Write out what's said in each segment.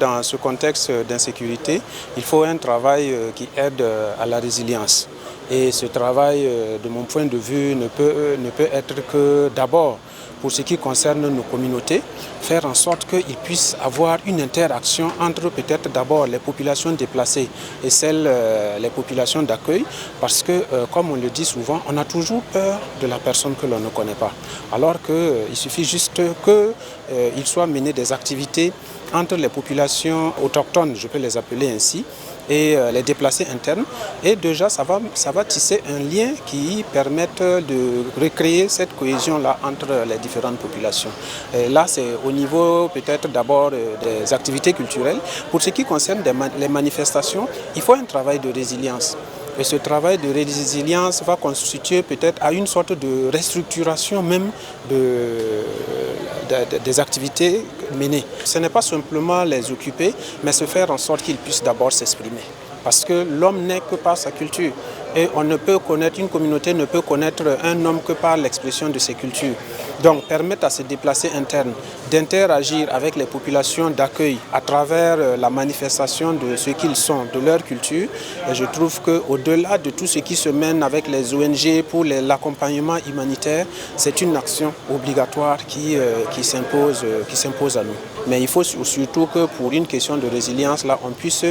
Dans ce contexte d'insécurité, il faut un travail qui aide à la résilience. Et ce travail, de mon point de vue, ne peut être que d'abord, pour ce qui concerne nos communautés, faire en sorte qu'ils puissent avoir une interaction entre peut-être d'abord les populations déplacées et les populations d'accueil, parce que, comme on le dit souvent, on a toujours peur de la personne que l'on ne connaît pas. Alors qu'il suffit juste qu'il soit mené des activités entre les populations autochtones, je peux les appeler ainsi, et les déplacés internes. Et déjà, ça va tisser un lien qui permette de recréer cette cohésion-là entre les différentes populations. Et là, c'est au niveau peut-être d'abord des activités culturelles. Pour ce qui concerne les manifestations, il faut un travail de résilience. Et ce travail de résilience va constituer peut-être à une sorte de restructuration même des activités menées. Ce n'est pas simplement les occuper, mais se faire en sorte qu'ils puissent d'abord s'exprimer. Parce que l'homme n'est que par sa culture. Et une communauté ne peut connaître un homme que par l'expression de ses cultures. Donc permettre à ces déplacés internes d'interagir avec les populations d'accueil à travers la manifestation de ce qu'ils sont, de leur culture. Et je trouve qu'au-delà de tout ce qui se mène avec les ONG pour l'accompagnement humanitaire, c'est une action obligatoire qui s'impose à nous. Mais il faut surtout que pour une question de résilience, là, on puisse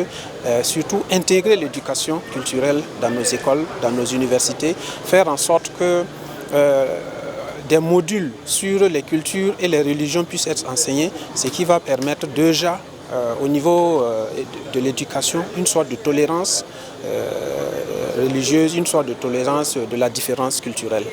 surtout intégrer l'éducation culturelle dans nos écoles, dans nos universités, faire en sorte que des modules sur les cultures et les religions puissent être enseignés, ce qui va permettre déjà au niveau de l'éducation une sorte de tolérance religieuse, une sorte de tolérance de la différence culturelle.